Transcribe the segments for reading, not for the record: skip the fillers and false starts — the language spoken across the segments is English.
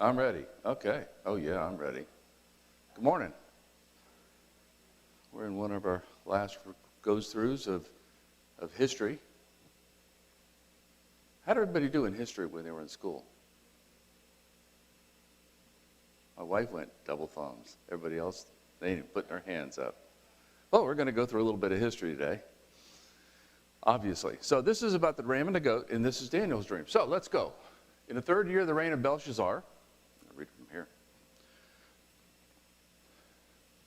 I'm ready. Okay. Oh, yeah, I'm ready. Good morning. We're in one of our last goes-throughs of history. How did everybody do in history when they were in school? My wife went double thumbs. Everybody else, they ain't putting their hands up. Well, we're going to go through a little bit of history today, obviously. So this is about the ram and the goat, and this is Daniel's dream. So let's go. In the third year of the reign of Belshazzar, I'll read from here.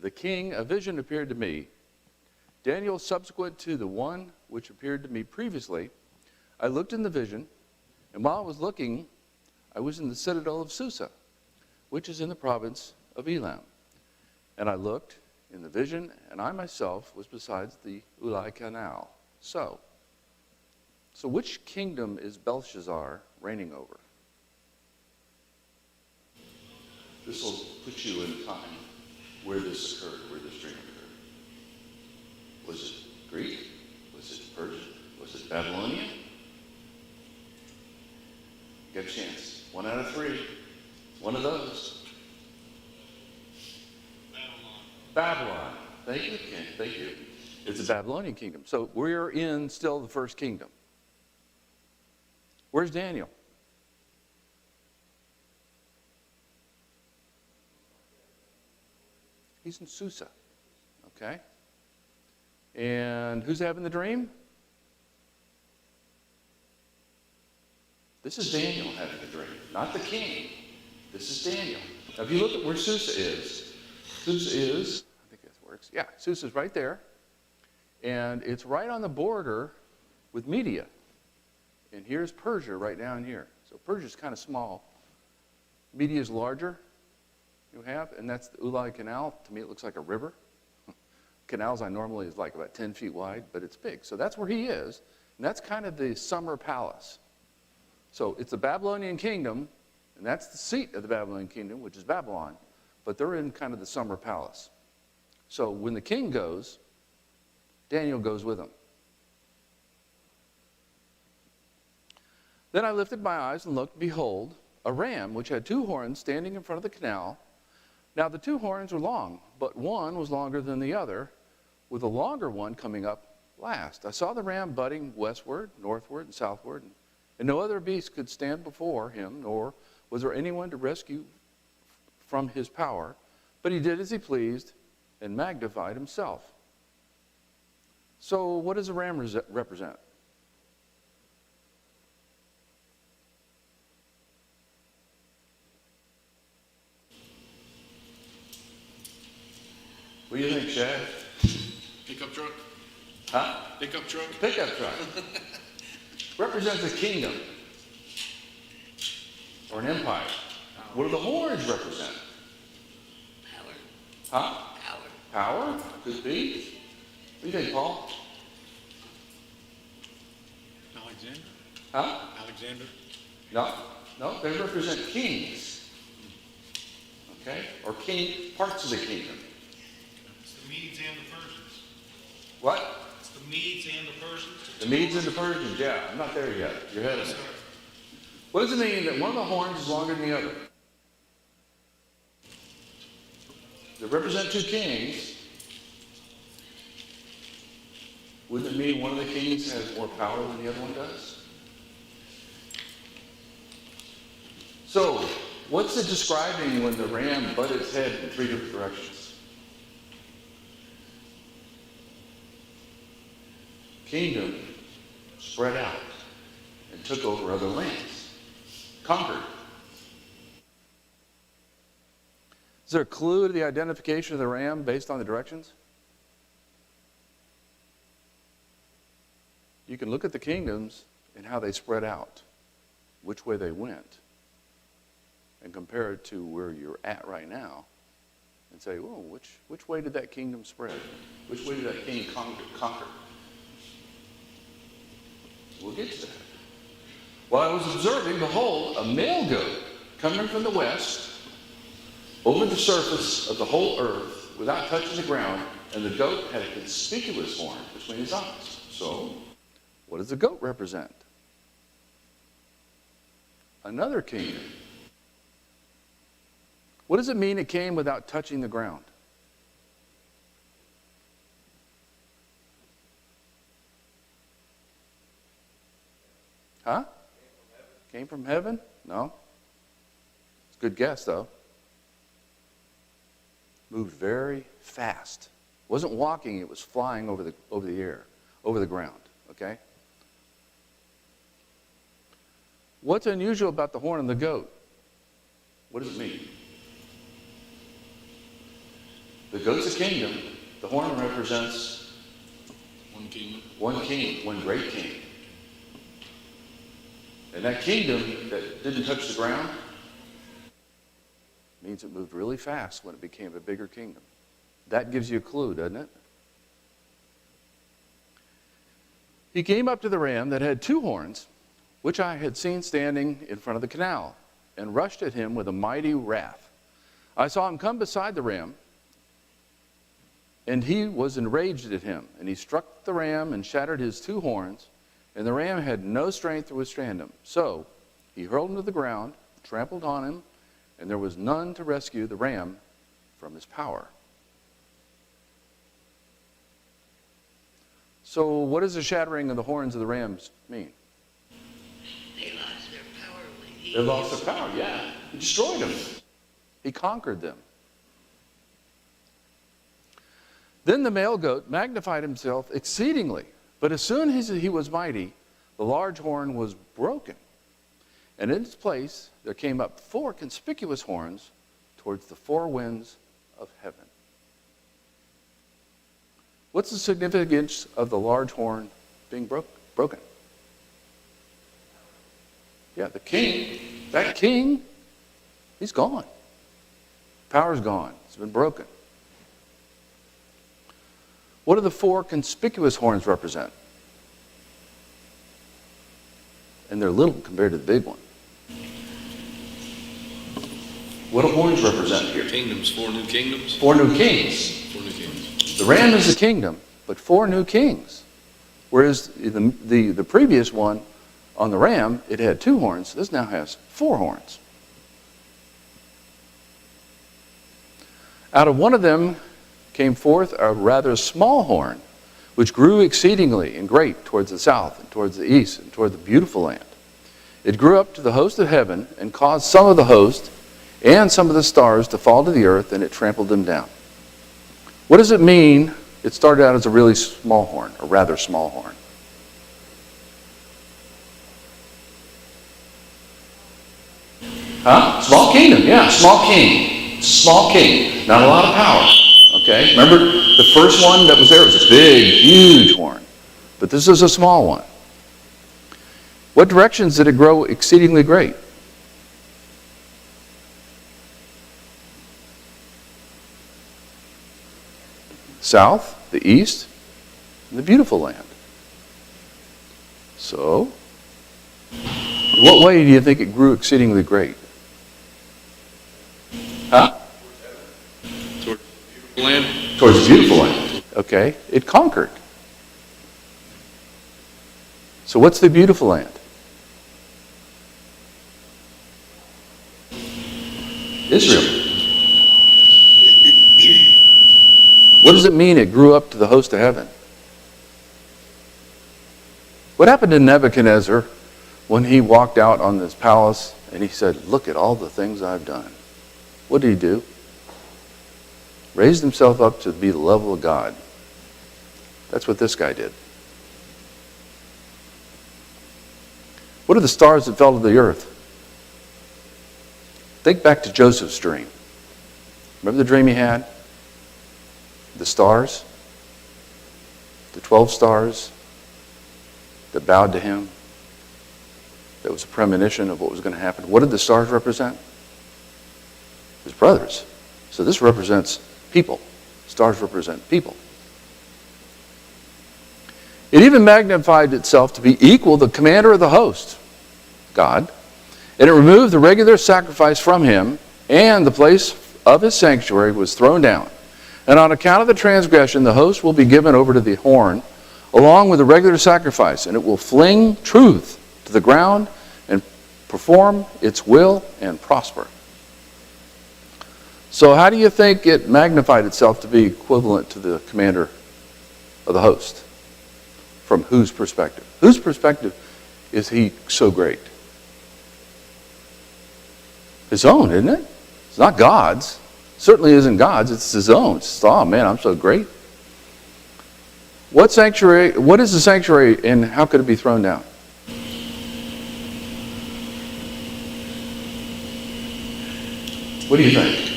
The king, a vision appeared to me. Daniel, subsequent to the one which appeared to me previously, I looked in the vision, and while I was looking, I was in the citadel of Susa, which is in the province of Elam. And I looked in the vision, and I myself was beside the Ulai Canal. So which kingdom is Belshazzar reigning over? This will put you in time where this occurred, where this dream occurred. Was it Greek? Was it Persian? Was it Babylonian? You got a chance. 1 out of 3. One of those. Babylon. Thank you, Ken. Thank you. It's the Babylonian kingdom. So we're in still the first kingdom. Where's Daniel? He's in Susa. Okay? And who's having the dream? This is Daniel having the dream, not the king. This is Daniel. Now, if you look at where Susa is, I think this works. Yeah, Susa's right there. And it's right on the border with Media. And here's Persia right down here. So Persia's kind of small. Media's larger, and that's the Ulai Canal. To me, it looks like a river. Canals I normally is like about 10 feet wide, but it's big. So that's where he is. And that's kind of the summer palace. So it's the Babylonian kingdom, and that's the seat of the Babylonian kingdom, which is Babylon. But they're in kind of the summer palace. So when the king goes, Daniel goes with him. Then I lifted my eyes and looked, behold, a ram which had 2 horns standing in front of the canal. Now the 2 horns were long, but one was longer than the other, with the longer one coming up last. I saw the ram butting westward, northward, and southward, and no other beast could stand before him, nor was there anyone to rescue from his power. But he did as he pleased and magnified himself. So what does the ram represent? What do you think, Shad? Pickup truck? Huh? Pickup truck? Pickup truck. Represents a kingdom or an empire. What do the horns represent? Power. Huh? Power. Power? Could be. What do you think, Paul? Alexander? Huh? Alexander? No, they represent kings. Okay? Or parts of the kingdom. It's the Medes and the Persians. What? It's the Medes and the Persians. The Medes and the Persians, yeah. I'm not there yet. You're ahead of me. What does it mean that one of the horns is longer than the other? They represent 2 kings. Wouldn't it mean one of the kings has more power than the other one does? So, what's it describing when the ram butted its head in 3 different directions? Kingdom spread out and took over other lands. Conquered. Is there a clue to the identification of the ram based on the directions? You can look at the kingdoms and how they spread out, which way they went, and compare it to where you're at right now, and say, "Oh, which way did that kingdom spread? Which way did that king conquer?" We'll get to that. While I was observing, behold, a male goat coming from the west over the surface of the whole earth without touching the ground, and the goat had a conspicuous horn between his eyes. So, what does the goat represent? Another kingdom. What does it mean it came without touching the ground? Huh? Came from heaven? No. It's a good guess, though. Moved very fast. Wasn't walking, it was flying over the air, over the ground, okay? What's unusual about the horn of the goat? What does it mean? The goat's a kingdom. The horn represents One kingdom. one king, one great king. And that kingdom that didn't touch the ground means it moved really fast when it became a bigger kingdom. That gives you a clue, doesn't it? He came up to the ram that had 2 horns, which I had seen standing in front of the canal, and rushed at him with a mighty wrath. I saw him come beside the ram, and he was enraged at him, and he struck the ram and shattered his 2 horns, and the ram had no strength to withstand him. So he hurled him to the ground, trampled on him, and there was none to rescue the ram from his power. So what does the shattering of the horns of the rams mean? They lost their power when he... They lost their power, yeah. He destroyed them. He conquered them. Then the male goat magnified himself exceedingly, but as soon as he was mighty, the large horn was broken. And in its place there came up 4 conspicuous horns towards the 4 winds of heaven. What's the significance of the large horn being broken? Yeah, the king, that king, he's gone. Power's gone. It's been broken. What do the 4 conspicuous horns represent? And they're little compared to the big one. What do horns represent here? Kingdoms, 4 new kingdoms. 4 new kings. 4 new kingdoms. The ram is a kingdom, but 4 new kings. Whereas the previous one on the ram, it had 2 horns. This now has 4 horns. Out of one of them came forth a rather small horn, which grew exceedingly and great towards the south and towards the east and toward the beautiful land. It grew up to the host of heaven and caused some of the host and some of the stars to fall to the earth, and it trampled them down. What does it mean? It started out as a really small horn, a rather small horn. Huh? Small kingdom, yeah, small king. Small king, not a lot of power. Okay? Remember the first one that was there was a big, huge horn. But this is a small one. What directions did it grow exceedingly great? South, the east, and the beautiful land. So, in what way do you think it grew exceedingly great? Huh? Toward the beautiful land. Towards the beautiful land. Okay, it conquered. So what's the beautiful land? Israel. What does it mean it grew up to the host of heaven? What happened to Nebuchadnezzar when he walked out on this palace and he said, "Look at all the things I've done"? What did he do? Raised himself up to be the level of God. That's what this guy did. What are the stars that fell to the earth? Think back to Joseph's dream. Remember the dream he had? The stars, the 12 stars that bowed to him. That was a premonition of what was going to happen. What did the stars represent? His brothers. So this represents people. Stars represent people. It even magnified itself to be equal to the commander of the host, God, and it removed the regular sacrifice from him, and the place of his sanctuary was thrown down. And on account of the transgression, the host will be given over to the horn, along with the regular sacrifice, and it will fling truth to the ground and perform its will and prosper. So how do you think it magnified itself to be equivalent to the commander of the host? From whose perspective? Whose perspective is he so great? His own, isn't it? It's not God's. It certainly isn't God's. It's his own. It's, oh man, I'm so great. What sanctuary? What is the sanctuary, and how could it be thrown down? What do you think?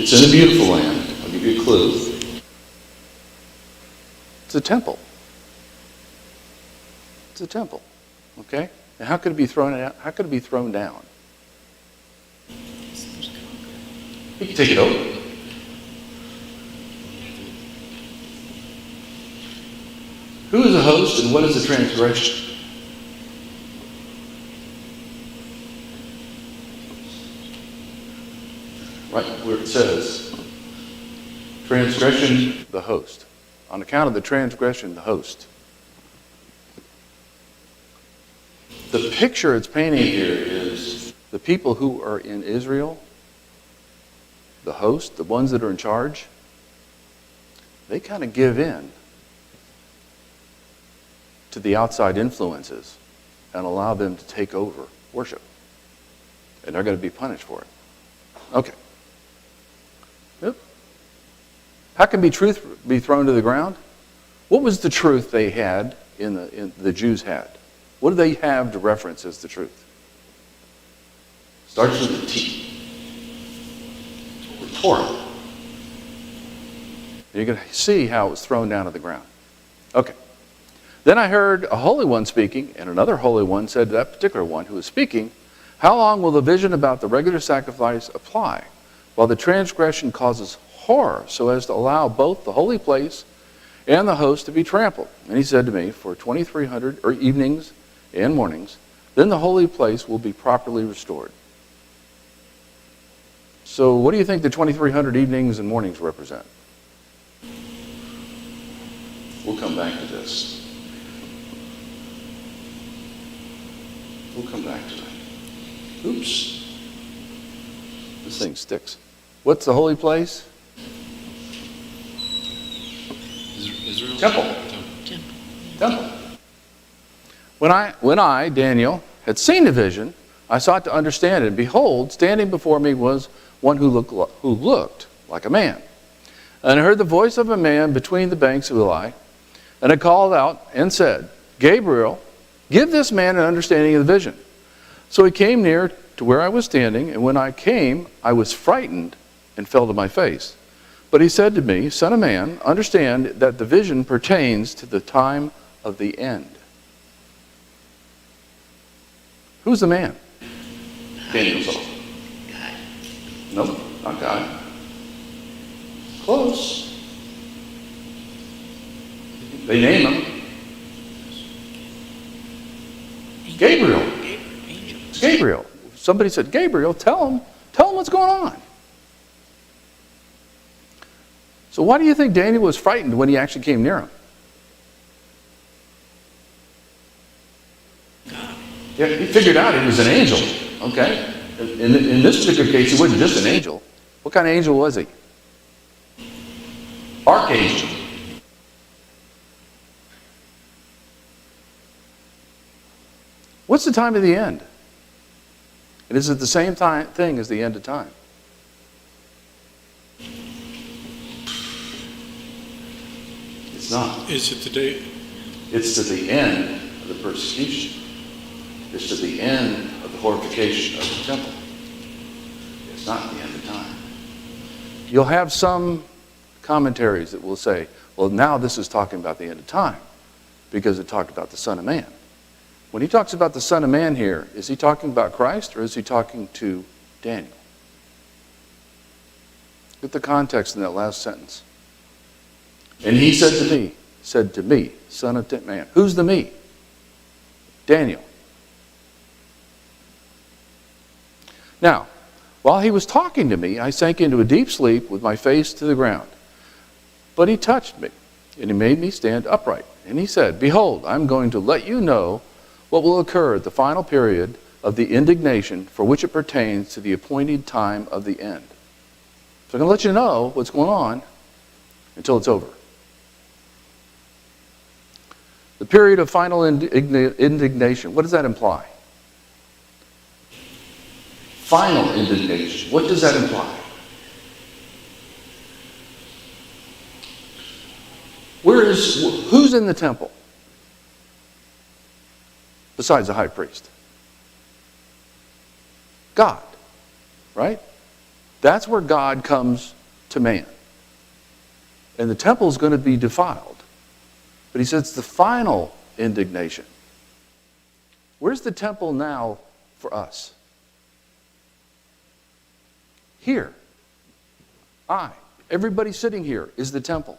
It's in a beautiful land. I'll give you a clue. It's a temple. It's a temple. Okay? And how could it be thrown out? How could it be thrown down? You can take it over. Who is the host and what is the transgression? Right where it says, transgression, the host. On account of the transgression, the host. The picture it's painting here is the people who are in Israel, the host, the ones that are in charge, they kind of give in to the outside influences and allow them to take over worship. And they're going to be punished for it. Okay. Yep. How can truth be thrown to the ground? What was the truth they had in the Jews had? What do they have to reference as the truth? Starts with the T. The Torah. You're going to see how it was thrown down to the ground. Okay. Then I heard a holy one speaking, and another holy one said to that particular one who was speaking, how long will the vision about the regular sacrifice apply, while the transgression causes horror, so as to allow both the holy place and the host to be trampled? And he said to me, for 2,300 evenings and mornings, then the holy place will be properly restored. So what do you think the 2,300 evenings and mornings represent? We'll come back to this. We'll come back to that. Oops. This thing sticks. What's the holy place? Israel? Temple. Temple. When I, Daniel, had seen the vision, I sought to understand it. And behold, standing before me was one who looked like a man. And I heard the voice of a man between the banks of Eli, and I called out and said, Gabriel, give this man an understanding of the vision. So he came near to where I was standing, and when I came, I was frightened and fell to my face. But he said to me, Son of man, understand that the vision pertains to the time of the end. Who's the man? Daniel's off. God. Nope, not God. Close. They name him Gabriel. It's Gabriel. Somebody said, Gabriel, tell him what's going on. So why do you think Daniel was frightened when he actually came near him? Yeah, he figured out he was an angel, okay? In this particular case, he wasn't just an angel. What kind of angel was he? Archangel. What's the time of the end? And is it the same thing as the end of time? It's not. Is it the day? It's to the end of the persecution. It's to the end of the horrification of the temple. It's not the end of time. You'll have some commentaries that will say, well, now this is talking about the end of time because it talked about the Son of Man. When he talks about the Son of Man here, is he talking about Christ or is he talking to Daniel? Get the context in that last sentence. And he said to me, Son of Man. Who's the me? Daniel. Now, while he was talking to me, I sank into a deep sleep with my face to the ground. But he touched me, and he made me stand upright. And he said, Behold, I'm going to let you know what will occur at the final period of the indignation for which it pertains to the appointed time of the end. So I'm going to let you know what's going on until it's over. The period of final indignation, what does that imply? Final indignation, what does that imply? Who's in the temple besides the high priest? God, right? That's where God comes to man. And the temple is going to be defiled. But he says it's the final indignation. Where's the temple now for us? Here. Everybody sitting here is the temple.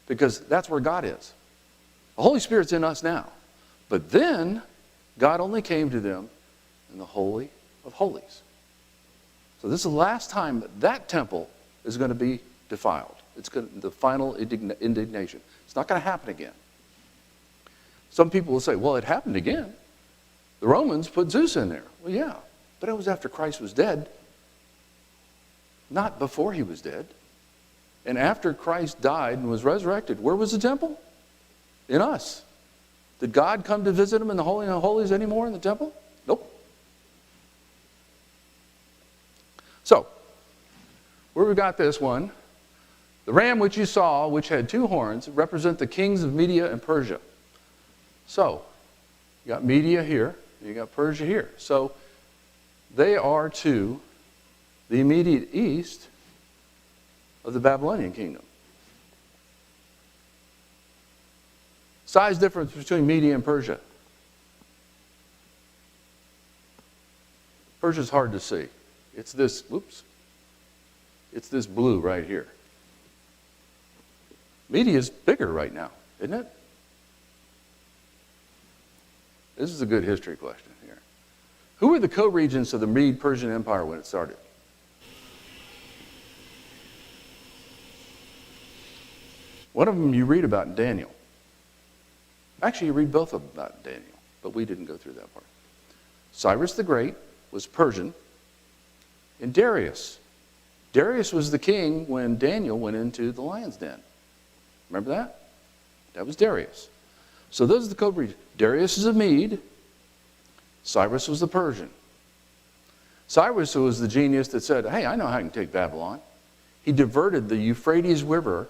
Because that's where God is. The Holy Spirit's in us now. But then, God only came to them in the Holy of Holies. So this is the last time that temple is going to be defiled. It's the final indignation. It's not going to happen again. Some people will say, well, it happened again. The Romans put Zeus in there. Well, yeah, but it was after Christ was dead. Not before he was dead. And after Christ died and was resurrected, where was the temple? In us. Did God come to visit him in the Holy of Holies anymore in the temple? Nope. So, where we got this one, the ram which you saw, which had 2 horns, represent the kings of Media and Persia. So, you got Media here, you got Persia here. So, they are to the immediate east of the Babylonian kingdom. Size difference between Media and Persia. Persia's hard to see. It's this, it's this blue right here. Media's bigger right now, isn't it? This is a good history question here. Who were the co-regents of the Mede-Persian Empire when it started? One of them you read about in Daniel. Actually, you read both of them about in Daniel, but we didn't go through that part. Cyrus the Great was Persian, and Darius. Darius was the king when Daniel went into the lion's den. Remember that? That was Darius. So those are the co-regents. Darius is a Mede. Cyrus was the Persian. Cyrus was the genius that said, hey, I know how I can take Babylon. He diverted the Euphrates River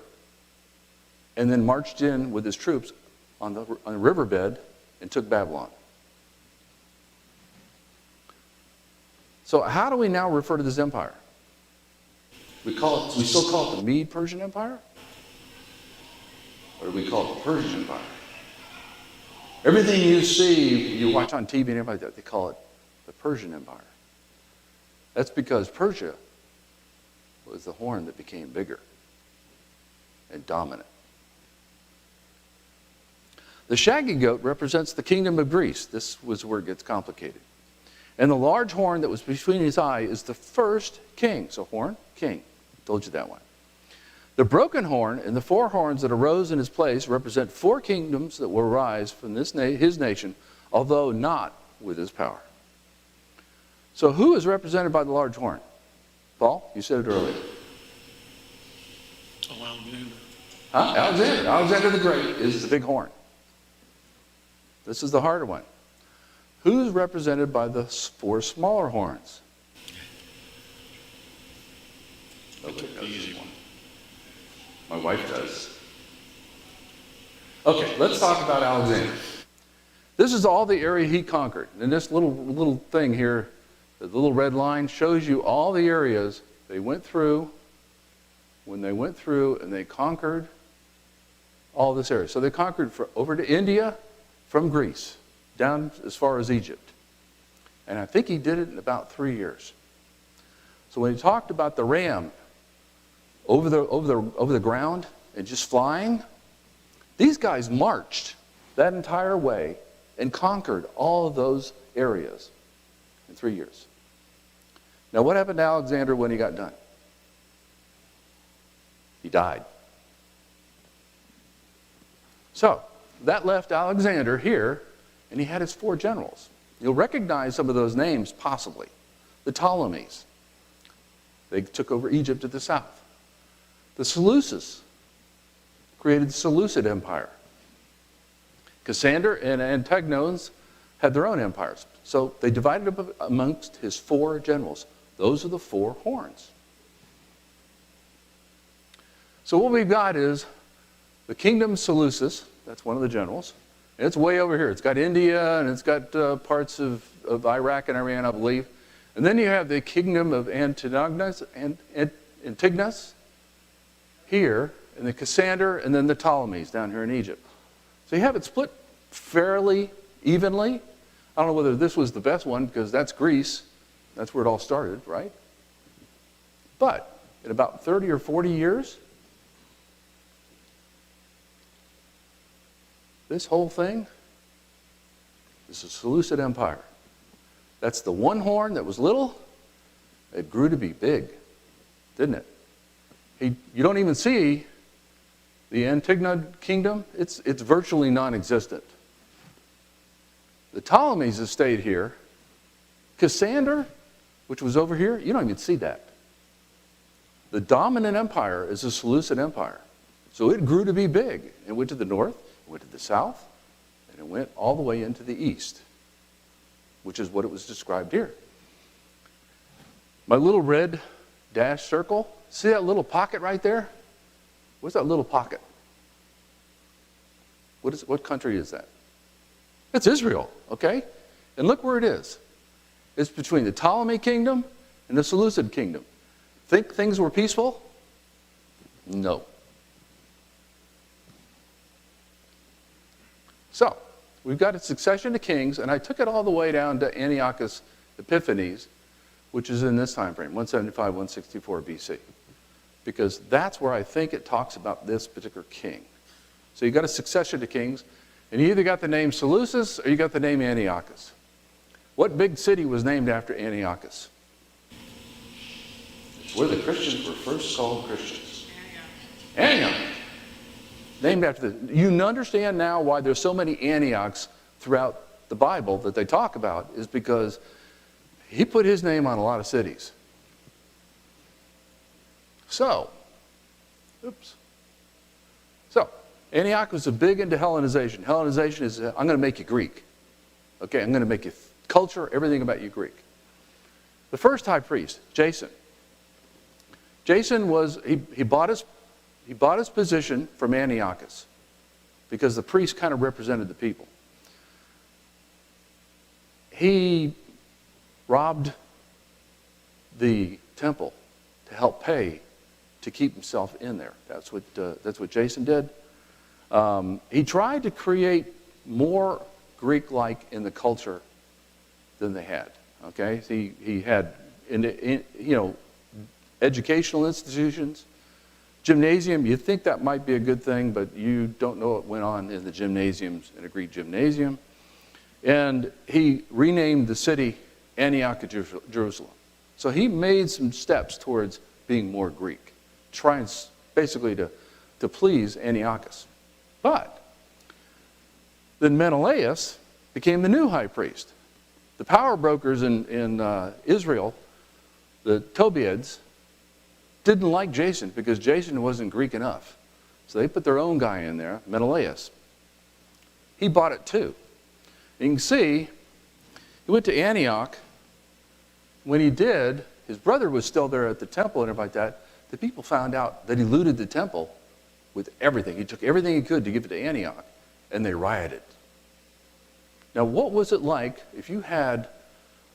and then marched in with his troops on the riverbed and took Babylon. So how do we now refer to this empire? We still call it the Mede-Persian Empire? Or do we call it the Persian Empire? Everything you see, you watch on TV and everything like that, they call it the Persian Empire. That's because Persia was the horn that became bigger and dominant. The shaggy goat represents the kingdom of Greece. This was where it gets complicated. And the large horn that was between his eye is the first king. So horn, king. Told you that one. The broken horn and the 4 horns that arose in his place represent 4 kingdoms that will arise from his nation, although not with his power. So who is represented by the large horn? Paul, you said it earlier. Oh, Alexander. Huh? Alexander. Alexander the Great is the big horn. This is the harder one. Who's represented by the 4 smaller horns? Nobody knows this one. My wife does. Okay, let's talk about Alexander. This is all the area he conquered. And this little thing here, the little red line, shows you all the areas they went through when they went through and they conquered all this area. So they conquered over to India from Greece, down as far as Egypt. And I think he did it in about 3 years. So when he talked about the ram over the ground and just flying, these guys marched that entire way and conquered all of those areas in 3 years. Now what happened to Alexander when he got done? He died. So that left Alexander here and he had his 4 generals. You'll recognize some of those names, possibly. The Ptolemies. They took over Egypt to the south. The Seleucids created the Seleucid Empire. Cassander and Antigonus had their own empires. So they divided up amongst his 4 generals. Those are the 4 horns. So what we've got is the kingdom Seleucus, that's one of the generals. And it's way over here. It's got India and it's got parts of Iraq and Iran, I believe. And then you have the kingdom of Antigonus here, and the Cassander, and then the Ptolemies down here in Egypt. So you have it split fairly evenly. I don't know whether this was the best one because that's Greece. That's where it all started, right? But in about 30 or 40 years, this whole thing is the Seleucid Empire. That's the one horn that was little. It grew to be big, didn't it? You don't even see the Antigonid kingdom. It's virtually non-existent. The Ptolemies have stayed here. Cassander, which was over here, you don't even see that. The dominant empire is the Seleucid Empire. So it grew to be big. It went to the north, it went to the south, and it went all the way into the east, which is what it was described here. My little red dash circle, see that little pocket right there? What's that little pocket? What country is that? It's Israel, okay? And look where it is. It's between the Ptolemy kingdom and the Seleucid kingdom. Think things were peaceful? No. So, we've got a succession of kings, and I took it all the way down to Antiochus Epiphanes, which is in this time frame, 175, 164 BC. Because that's where I think it talks about this particular king. So you got a succession of kings, and you either got the name Seleucus or you got the name Antiochus. What big city was named after Antiochus? Where the Christians were first called Christians. Antioch. Named after the. You understand now why there's so many Antiochs throughout the Bible that they talk about, is because he put his name on a lot of cities. So, Antioch was big into Hellenization. Hellenization is, I'm going to make you Greek. Okay, I'm going to make you culture, everything about you Greek. The first high priest, Jason. Jason was, he bought his position from Antiochus because the priest kind of represented the people. He robbed the temple to help pay to keep himself in there. That's what Jason did. He tried to create more Greek-like in the culture than they had. Okay, he had educational institutions, gymnasium. You think that might be a good thing, but you don't know what went on in the gymnasiums in a Greek gymnasium. And he renamed the city Antioch of Jerusalem. So he made some steps towards being more Greek, trying basically to please Antiochus. But then Menelaus became the new high priest. The power brokers in Israel, the Tobiads, didn't like Jason because Jason wasn't Greek enough. So they put their own guy in there, Menelaus. He bought it too. You can see, he went to Antioch. When he did, his brother was still there at the temple and everything like that. The people found out that he looted the temple with everything. He took everything he could to give it to Antioch, and they rioted. Now, what was it like if you had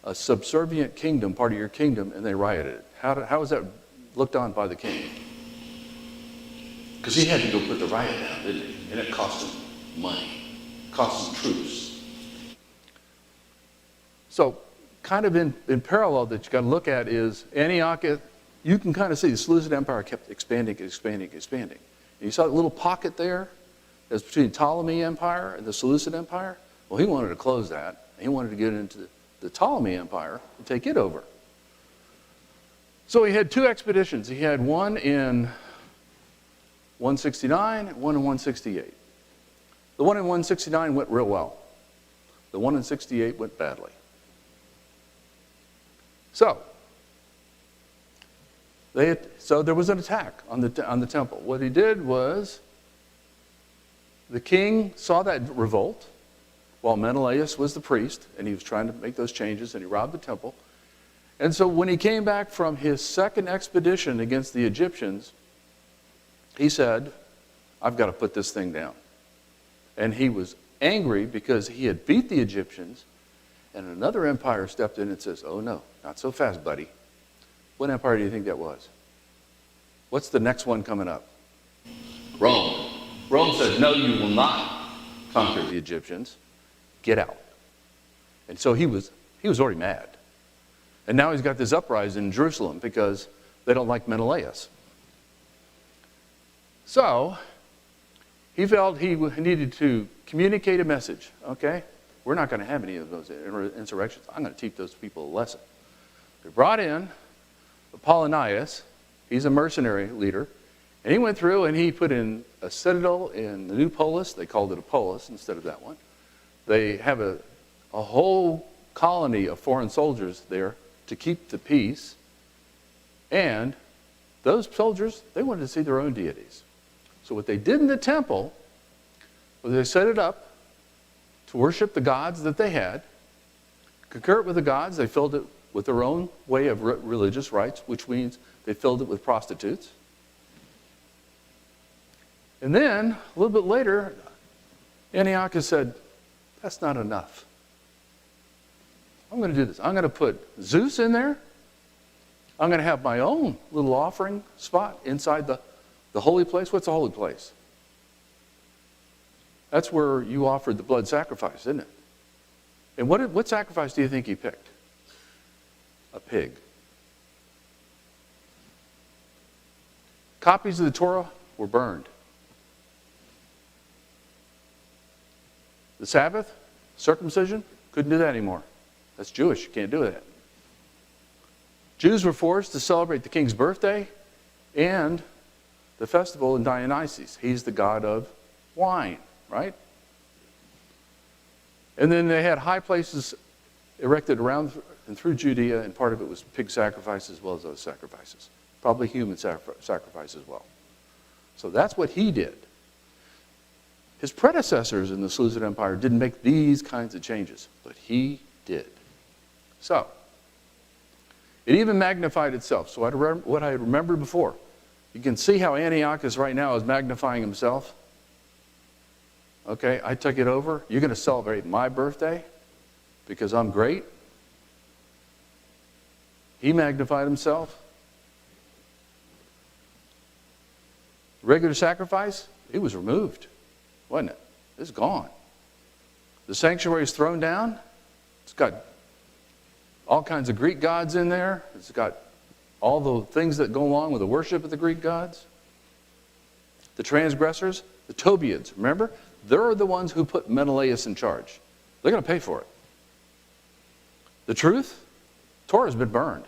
a subservient kingdom, part of your kingdom, and they rioted? How was that looked on by the king? Because he had to go put the riot down, didn't he? And it cost him money, cost him troops. So, kind of in parallel that you got to look at is Antioch. You can kind of see the Seleucid Empire kept expanding. And you saw that little pocket there that's between the Ptolemy Empire and the Seleucid Empire. Well, he wanted to close that. He wanted to get into the Ptolemy Empire and take it over. So he had 2 expeditions. He had one in 169 and one in 168. The one in 169 went real well. The one in 68 went badly. So there was an attack on the temple. What he did was, the king saw that revolt while Menelaus was the priest, and he was trying to make those changes, and he robbed the temple. And so when he came back from his second expedition against the Egyptians, he said, I've got to put this thing down. And he was angry because he had beat the Egyptians, and another empire stepped in and says, oh no, not so fast, buddy. What empire do you think that was? What's the next one coming up? Rome. Rome said, no, you will not conquer the Egyptians. Get out. And so he was already mad. And now he's got this uprising in Jerusalem because they don't like Menelaus. So he felt he needed to communicate a message. Okay, we're not going to have any of those insurrections. I'm going to teach those people a lesson. They brought in Apollonius. He's a mercenary leader. And he went through and he put in a citadel in the new polis. They called it a polis instead of that one. They have a whole colony of foreign soldiers there to keep the peace. And those soldiers, they wanted to see their own deities. So what they did in the temple was they set it up to worship the gods that they had. Concurrent with the gods, they filled it with their own way of religious rites, which means they filled it with prostitutes. And then, a little bit later, Antiochus said, that's not enough. I'm going to do this. I'm going to put Zeus in there. I'm going to have my own little offering spot inside the holy place. What's a holy place? That's where you offered the blood sacrifice, isn't it? And what sacrifice do you think he picked? A pig. Copies of the Torah were burned. The Sabbath, circumcision, couldn't do that anymore. That's Jewish, you can't do that. Jews were forced to celebrate the king's birthday and the festival in Dionysus. He's the god of wine, right? And then they had high places erected around and through Judea, and part of it was pig sacrifice as well as other sacrifices. Probably human sacrifice as well. So that's what he did. His predecessors in the Seleucid Empire didn't make these kinds of changes, but he did. So, it even magnified itself. So what I remembered before, you can see how Antiochus right now is magnifying himself. Okay, I took it over. You're going to celebrate my birthday because I'm great. He magnified himself. Regular sacrifice, it was removed, wasn't it? It's gone. The sanctuary is thrown down. It's got all kinds of Greek gods in there. It's got all the things that go along with the worship of the Greek gods. The transgressors, the Tobiads, remember? They're the ones who put Menelaus in charge. They're going to pay for it. The truth, Torah has been burned.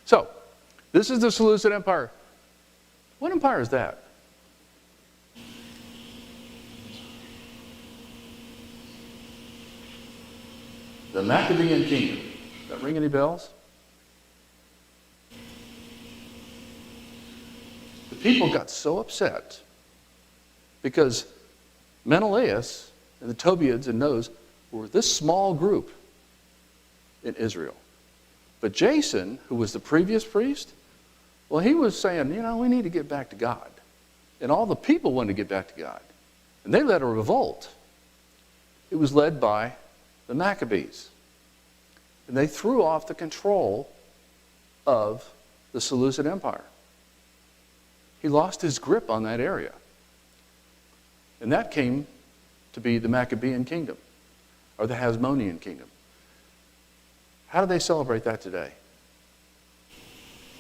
So, this is the Seleucid Empire. What empire is that? The Maccabean kingdom. Does that ring any bells? The people got so upset because Menelaus and the Tobiads and those were this small group in Israel. But Jason, who was the previous priest, well, he was saying, we need to get back to God. And all the people wanted to get back to God. And they led a revolt. It was led by the Maccabees. And they threw off the control of the Seleucid Empire. He lost his grip on that area. And that came to be the Maccabean kingdom, or the Hasmonean kingdom. How do they celebrate that today?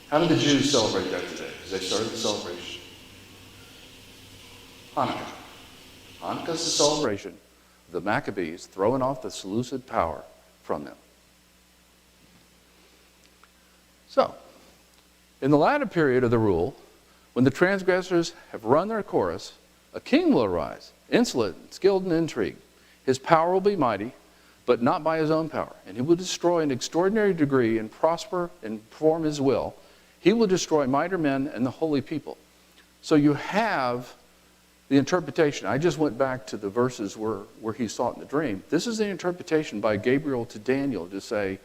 How do the Jews celebrate that today? Because they started the celebration. Hanukkah. Hanukkah is the celebration of the Maccabees throwing off the Seleucid power from them. So, in the latter period of the rule, when the transgressors have run their course, a king will arise insolent, skilled in intrigue. His power will be mighty, but not by his own power. And he will destroy in extraordinary degree and prosper and perform his will. He will destroy mighty men and the holy people. So you have the interpretation. I just went back to the verses where he saw it in the dream. This is the interpretation by Gabriel to Daniel to say,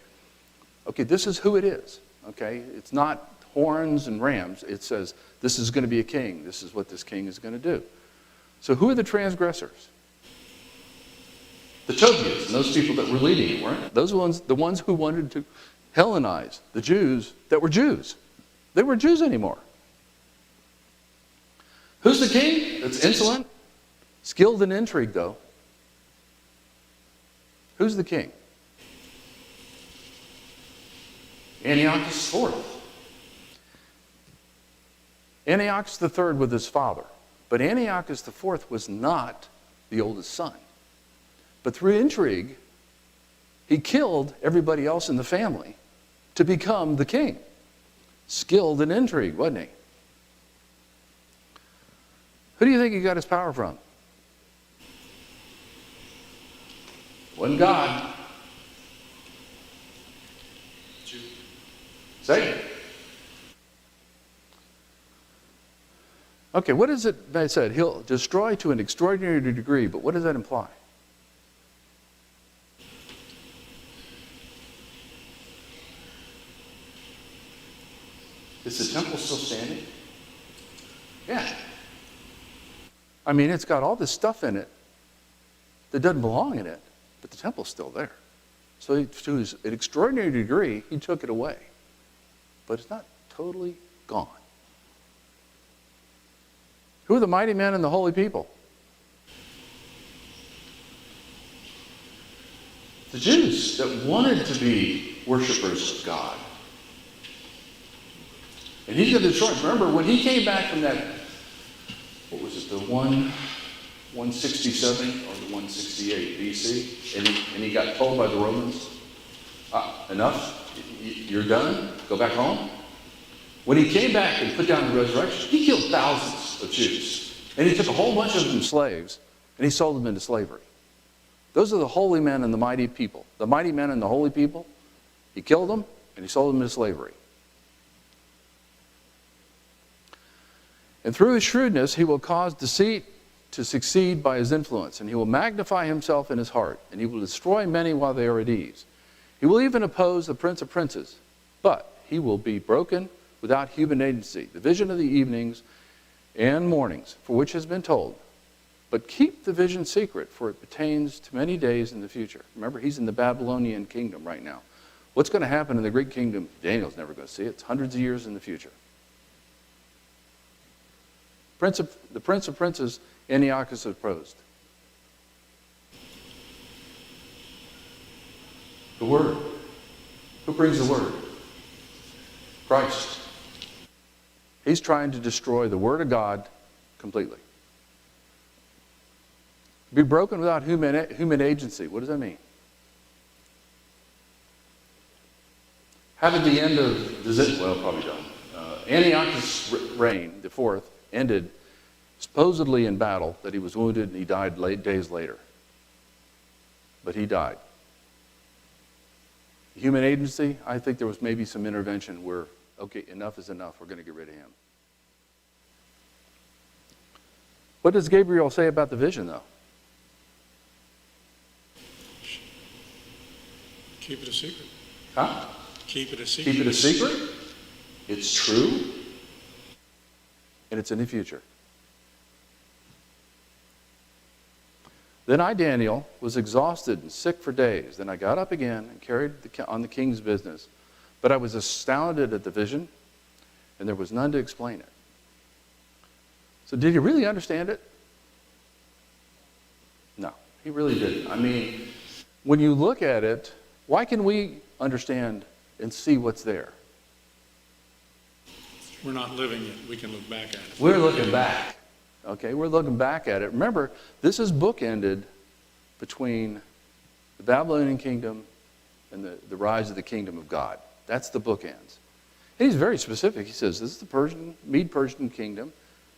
okay, this is who it is. Okay, it's not horns and rams. It says, this is going to be a king. This is what this king is going to do. So who are the transgressors? The Tobias and those people that were leading it, weren't it? Those ones, the ones who wanted to Hellenize the Jews that were Jews. They weren't Jews anymore. Who's the king? That's insolent, skilled in intrigue, though. Who's the king? Antiochus IV. Antiochus III with his father. But Antiochus IV was not the oldest son. But through intrigue, he killed everybody else in the family to become the king. Skilled in intrigue, wasn't he? Who do you think he got his power from? Wasn't God. Say it. Okay, what is it I said? He'll destroy to an extraordinary degree, but what does that imply? Is the temple still standing? Yeah. I mean, it's got all this stuff in it that doesn't belong in it, but the temple's still there. So to an extraordinary degree, he took it away. But it's not totally gone. Who are the mighty men and the holy people? The Jews that wanted to be worshipers of God. And he's going to destroy it. Remember, when he came back from that, what was it, the 167 or the 168 BC? And he got told by the Romans, enough, you're done, go back home. When he came back and put down the resurrection, he killed thousands of Jews. And he took a whole bunch of them slaves, and he sold them into slavery. Those are the holy men and the mighty people. The mighty men and the holy people, he killed them, and he sold them into slavery. And through his shrewdness, he will cause deceit to succeed by his influence, and he will magnify himself in his heart, and he will destroy many while they are at ease. He will even oppose the prince of princes, but he will be broken without human agency. The vision of the evenings and mornings, for which has been told. But keep the vision secret, for it pertains to many days in the future. Remember, he's in the Babylonian kingdom right now. What's going to happen in the Greek kingdom, Daniel's never going to see it. It's hundreds of years in the future. The Prince of Princes, Antiochus opposed. The Word. Who brings the Word? Christ. He's trying to destroy the Word of God completely. Be broken without human agency. What does that mean? How did the end of well, probably done. Antiochus' reign, the fourth, ended supposedly in battle, that he was wounded and he died days later. But he died. Human agency, I think there was maybe some intervention where, okay, enough is enough, we're going to get rid of him. What does Gabriel say about the vision, though? Keep it a secret. Huh? Keep it a secret. Keep it a secret? It's true, and it's in the future. Then I, Daniel, was exhausted and sick for days. Then I got up again and carried on the king's business. But I was astounded at the vision, and there was none to explain it. So did he really understand it? No, he really didn't. I mean, when you look at it, why can we understand and see what's there? We're not living it. We can look back at it. We're looking back. Okay, we're looking back at it. Remember, this is bookended between the Babylonian kingdom and the rise of the kingdom of God. That's the bookends. And he's very specific. He says this is the Mede-Persian kingdom,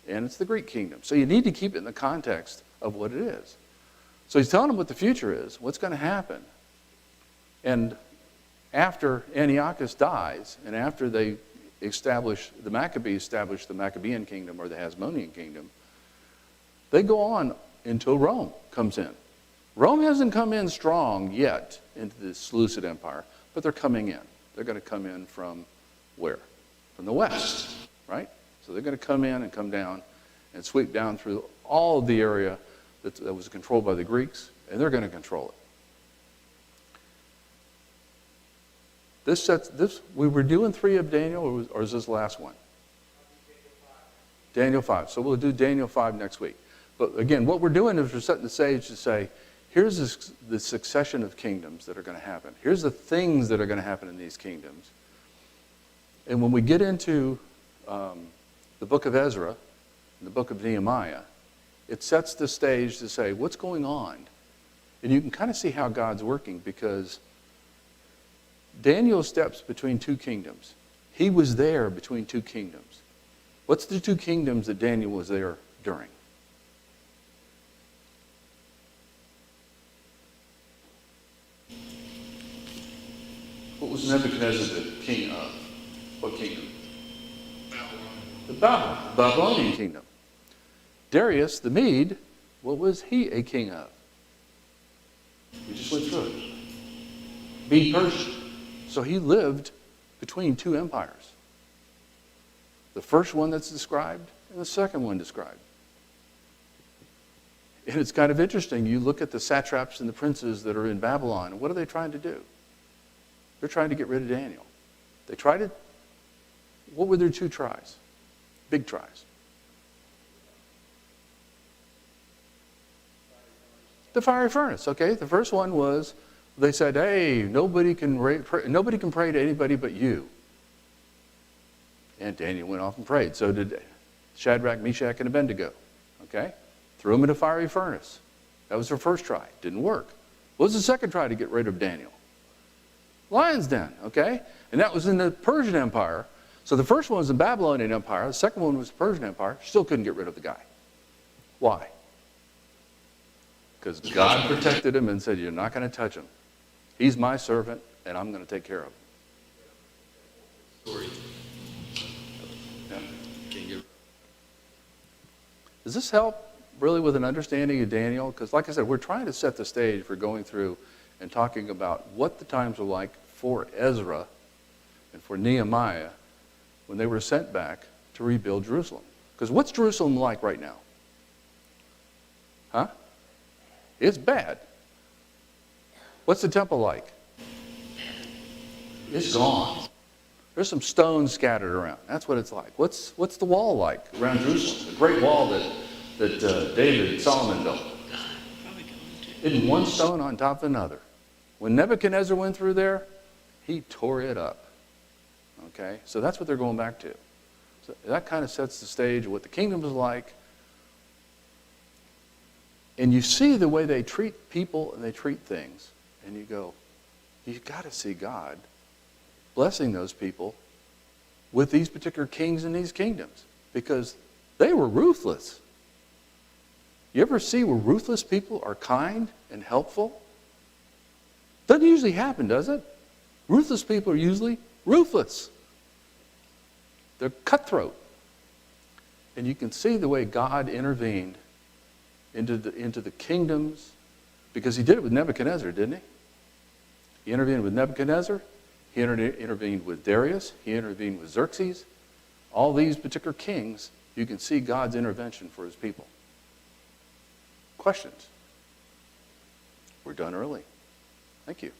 and it's the Greek kingdom. So you need to keep it in the context of what it is. So he's telling them what the future is, what's going to happen. And after Antiochus dies, and after the Maccabees establish the Maccabean kingdom or the Hasmonean kingdom, they go on until Rome comes in. Rome hasn't come in strong yet into the Seleucid Empire, but they're coming in. They're going to come in from where? From the west, right? So they're going to come in and come down and sweep down through all of the area that was controlled by the Greeks, and they're going to control it. We were doing 3 of Daniel, or is this the last one? Daniel 5. So we'll do Daniel 5 next week. But again, what we're doing is we're setting the stage to say, here's the succession of kingdoms that are going to happen. Here's the things that are going to happen in these kingdoms. And when we get into the book of Ezra and the book of Nehemiah, it sets the stage to say, what's going on? And you can kind of see how God's working, because Daniel steps between 2 kingdoms. He was there between 2 kingdoms. What's the 2 kingdoms that Daniel was there during? What was Nebuchadnezzar the king of? What kingdom? Babylon. The Babylonian kingdom. Darius the Mede, what was he a king of? We just went through it. Mede Persian. So he lived between 2 empires. The first one that's described and the second one described. And it's kind of interesting. You look at the satraps and the princes that are in Babylon, and what are they trying to do? They're trying to get rid of Daniel. They tried it. What were their 2 tries? Big tries. The fiery furnace, okay? The first one was, they said, hey, nobody can pray to anybody but you. And Daniel went off and prayed. So did Shadrach, Meshach, and Abednego. Okay? Threw them in a fiery furnace. That was their first try. Didn't work. What was the second try to get rid of Daniel? Lion's den, okay? And that was in the Persian Empire. So the first one was the Babylonian Empire. The second one was the Persian Empire. Still couldn't get rid of the guy. Why? Because God protected him and said, you're not going to touch him. He's my servant, and I'm going to take care of him. Story. Yeah. Can you? Does this help really with an understanding of Daniel? Because like I said, we're trying to set the stage for going through and talking about what the times were like for Ezra and for Nehemiah when they were sent back to rebuild Jerusalem. Because what's Jerusalem like right now? Huh? It's bad. What's the temple like? It's gone. There's some stones scattered around. That's what it's like. What's the wall like around Jerusalem? The great wall that David, Solomon built. God, probably going to. Isn't one stone on top of another. When Nebuchadnezzar went through there, he tore it up. Okay? So that's what they're going back to. So that kind of sets the stage of what the kingdom is like. And you see the way they treat people and they treat things. And you go, you've got to see God blessing those people with these particular kings and these kingdoms. Because they were ruthless. You ever see where ruthless people are kind and helpful? Doesn't usually happen, does it? Ruthless people are usually ruthless. They're cutthroat. And you can see the way God intervened into the kingdoms, because he did it with Nebuchadnezzar, didn't he? He intervened with Nebuchadnezzar. He intervened with Darius. He intervened with Xerxes. All these particular kings, you can see God's intervention for his people. Questions? We're done early. Thank you.